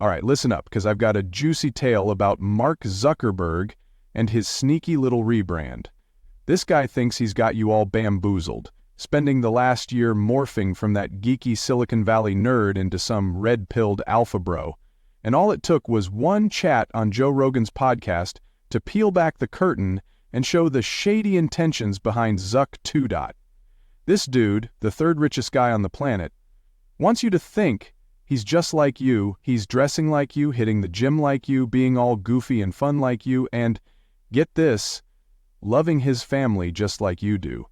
All right, listen up, because I've got a juicy tale about Mark Zuckerberg and his sneaky little rebrand. This guy thinks he's got you all bamboozled, spending the last year morphing from that geeky Silicon Valley nerd into some red-pilled alpha bro. And all it took was one chat on Joe Rogan's podcast to peel back the curtain and show the shady intentions behind Zuck 2. This dude, the third richest guy on the planet, wants you to think he's just like you, he's dressing like you, hitting the gym like you, being all goofy and fun like you, and, get this, loving his family just like you do.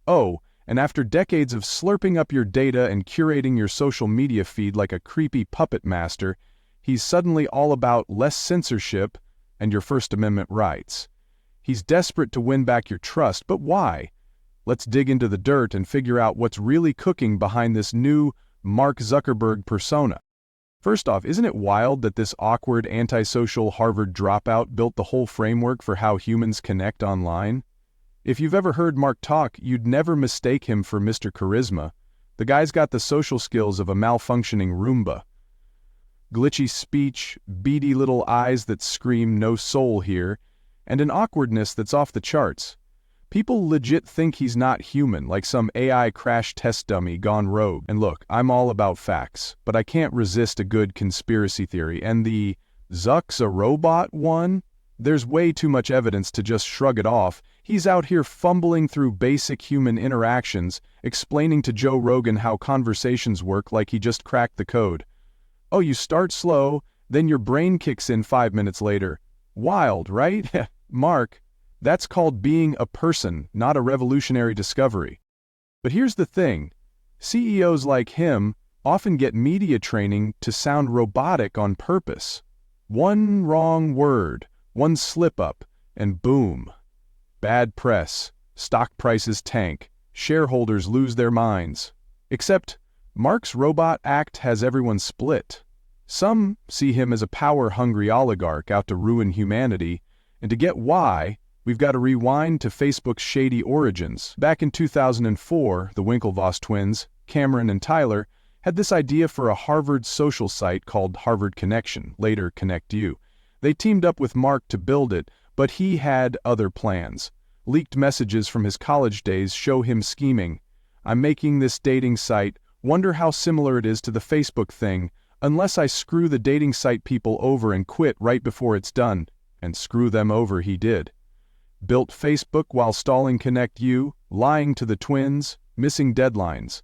Oh, and after decades of slurping up your data and curating your social media feed like a creepy puppet master, he's suddenly all about less censorship and your First Amendment rights. He's desperate to win back your trust, but why? Let's dig into the dirt and figure out what's really cooking behind this new Mark Zuckerberg persona. First off, isn't it wild that this awkward, antisocial Harvard dropout built the whole framework for how humans connect online? If you've ever heard Mark talk, you'd never mistake him for Mr. Charisma. The guy's got the social skills of a malfunctioning Roomba. Glitchy speech, beady little eyes that scream no soul here, and an awkwardness that's off the charts. People legit think he's not human, like some AI crash test dummy gone rogue. And look, I'm all about facts, but I can't resist a good conspiracy theory, and the Zuck's a robot one? There's way too much evidence to just shrug it off. He's out here fumbling through basic human interactions, explaining to Joe Rogan how conversations work like he just cracked the code. Oh, you start slow, then your brain kicks in 5 minutes later. Wild, right? Mark, that's called being a person, not a revolutionary discovery. But here's the thing. CEOs like him often get media training to sound robotic on purpose. One wrong word, one slip-up, and boom. Bad press, stock prices tank, shareholders lose their minds. Except, Mark's robot act has everyone split. Some see him as a power-hungry oligarch out to ruin humanity, and to get why, we've got to rewind to Facebook's shady origins. Back in 2004, the Winklevoss twins, Cameron and Tyler, had this idea for a Harvard social site called Harvard Connection, later ConnectU. They teamed up with Mark to build it, but he had other plans. Leaked messages from his college days show him scheming. I'm making this dating site, wonder how similar it is to the Facebook thing, unless I screw the dating site people over and quit right before it's done. And screw them over he did. Built Facebook while stalling ConnectU, lying to the twins, missing deadlines.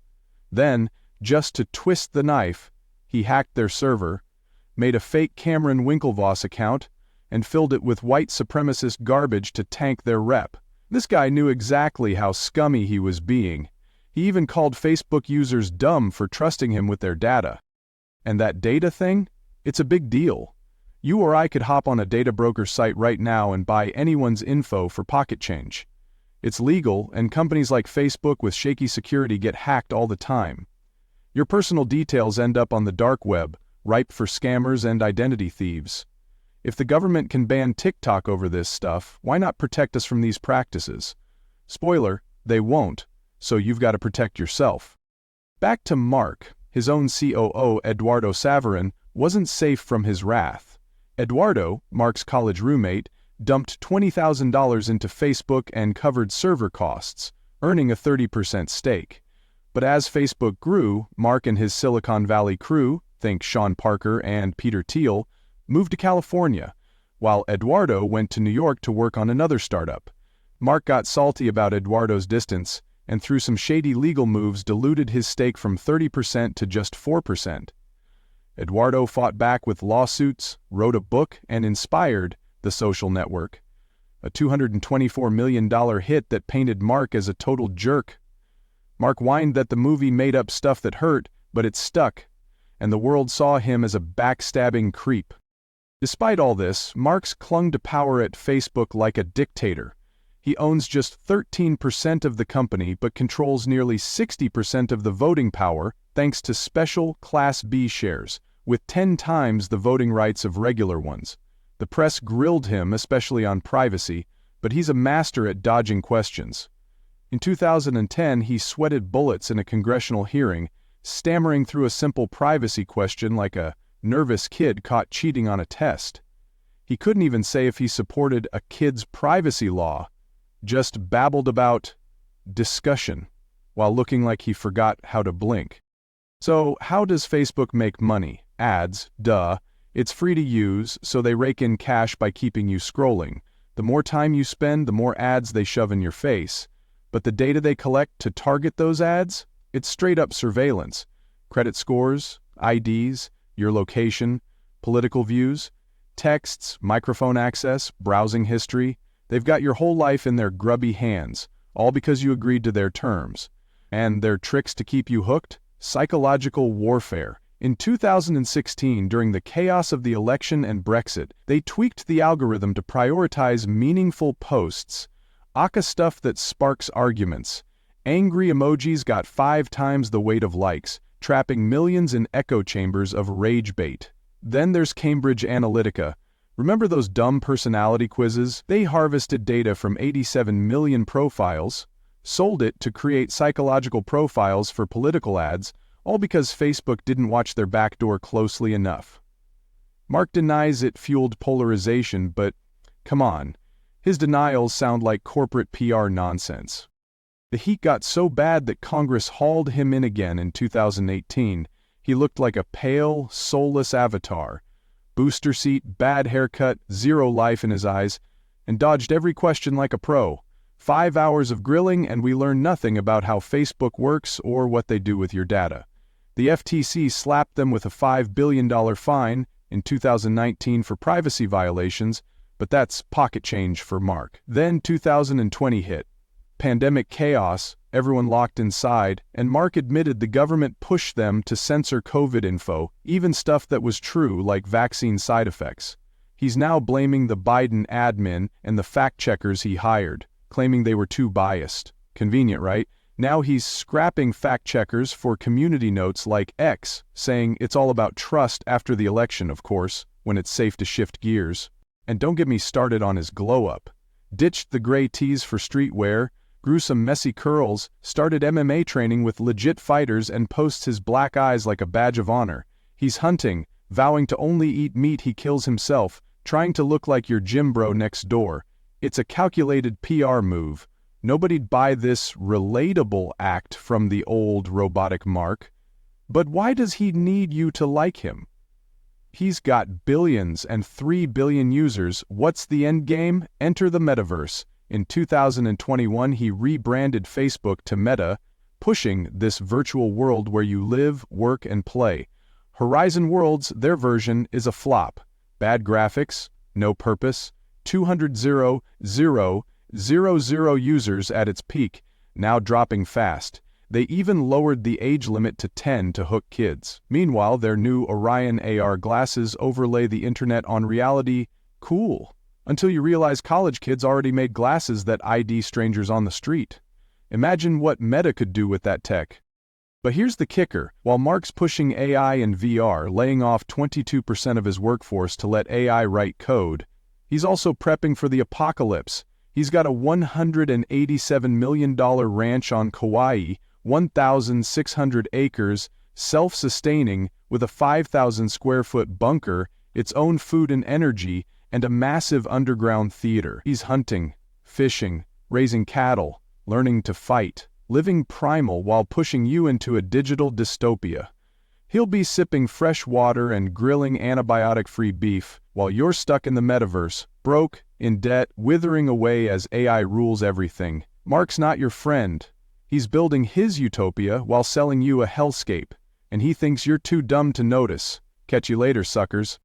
Then, just to twist the knife, he hacked their server, made a fake Cameron Winklevoss account, and filled it with white supremacist garbage to tank their rep. This guy knew exactly how scummy he was being. He even called Facebook users dumb for trusting him with their data. And that data thing? It's a big deal. You or I could hop on a data broker site right now and buy anyone's info for pocket change. It's legal, and companies like Facebook with shaky security get hacked all the time. Your personal details end up on the dark web, ripe for scammers and identity thieves. If the government can ban TikTok over this stuff, why not protect us from these practices? Spoiler, they won't, so you've got to protect yourself. Back to Mark, his own COO Eduardo Saverin wasn't safe from his wrath. Eduardo, Mark's college roommate, dumped $20,000 into Facebook and covered server costs, earning a 30% stake. But as Facebook grew, Mark and his Silicon Valley crew, think Sean Parker and Peter Thiel, moved to California, while Eduardo went to New York to work on another startup. Mark got salty about Eduardo's distance, and through some shady legal moves diluted his stake from 30% to just 4%. Eduardo fought back with lawsuits, wrote a book, and inspired The Social Network, a $224 million hit that painted Mark as a total jerk. Mark whined that the movie made up stuff that hurt, but it stuck, and the world saw him as a backstabbing creep. Despite all this, Mark's clung to power at Facebook like a dictator. He owns just 13% of the company but controls nearly 60% of the voting power thanks to special Class B shares, with 10 times the voting rights of regular ones. The press grilled him, especially on privacy, but he's a master at dodging questions. In 2010, he sweated bullets in a congressional hearing, stammering through a simple privacy question like a nervous kid caught cheating on a test. He couldn't even say if he supported a kid's privacy law, just babbled about discussion, while looking like he forgot how to blink. So, how does Facebook make money? Ads, duh. It's free to use, so they rake in cash by keeping you scrolling. The more time you spend, the more ads they shove in your face. But the data they collect to target those ads? It's straight up surveillance. Credit scores, IDs, your location, political views, texts, microphone access, browsing history. They've got your whole life in their grubby hands, all because you agreed to their terms. And their tricks to keep you hooked? Psychological warfare. In 2016, during the chaos of the election and Brexit, they tweaked the algorithm to prioritize meaningful posts, aka stuff that sparks arguments. Angry emojis got 5 times the weight of likes, trapping millions in echo chambers of rage bait. Then there's Cambridge Analytica. Remember those dumb personality quizzes? They harvested data from 87 million profiles, sold it to create psychological profiles for political ads, all because Facebook didn't watch their back door closely enough. Mark denies it fueled polarization, but come on, his denials sound like corporate PR nonsense. The heat got so bad that Congress hauled him in again in 2018. He looked like a pale, soulless avatar. Booster seat, bad haircut, zero life in his eyes, and dodged every question like a pro. 5 hours of grilling and we learn nothing about how Facebook works or what they do with your data. The FTC slapped them with a $5 billion fine in 2019 for privacy violations, but that's pocket change for Mark. Then 2020 hit. Pandemic chaos, everyone locked inside, and Mark admitted the government pushed them to censor COVID info, even stuff that was true like vaccine side effects. He's now blaming the Biden admin and the fact-checkers he hired, claiming they were too biased. Convenient, right? Now he's scrapping fact-checkers for community notes like X, saying it's all about trust after the election, of course, when it's safe to shift gears. And don't get me started on his glow-up. Ditched the gray tees for streetwear, grew some messy curls, started MMA training with legit fighters and posts his black eyes like a badge of honor. He's hunting, vowing to only eat meat he kills himself, trying to look like your gym bro next door. It's a calculated PR move. Nobody'd buy this relatable act from the old robotic Mark. But why does he need you to like him? He's got billions and 3 billion users. What's the end game? Enter the metaverse. In 2021, he rebranded Facebook to Meta, pushing this virtual world where you live, work, and play. Horizon Worlds, their version, is a flop. Bad graphics, no purpose, 200,000 users at its peak, now dropping fast. They even lowered the age limit to 10 to hook kids. Meanwhile, their new Orion AR glasses overlay the internet on reality. Cool. Until you realize college kids already made glasses that ID strangers on the street. Imagine what Meta could do with that tech. But here's the kicker. While Mark's pushing AI and VR, laying off 22% of his workforce to let AI write code, he's also prepping for the apocalypse. He's got a $187 million ranch on Kauai, 1,600 acres, self-sustaining, with a 5,000 square foot bunker, its own food and energy, and a massive underground theater. He's hunting, fishing, raising cattle, learning to fight, living primal while pushing you into a digital dystopia. He'll be sipping fresh water and grilling antibiotic-free beef, while you're stuck in the metaverse, broke, in debt, withering away as AI rules everything. Mark's not your friend. He's building his utopia while selling you a hellscape, and he thinks you're too dumb to notice. Catch you later, suckers.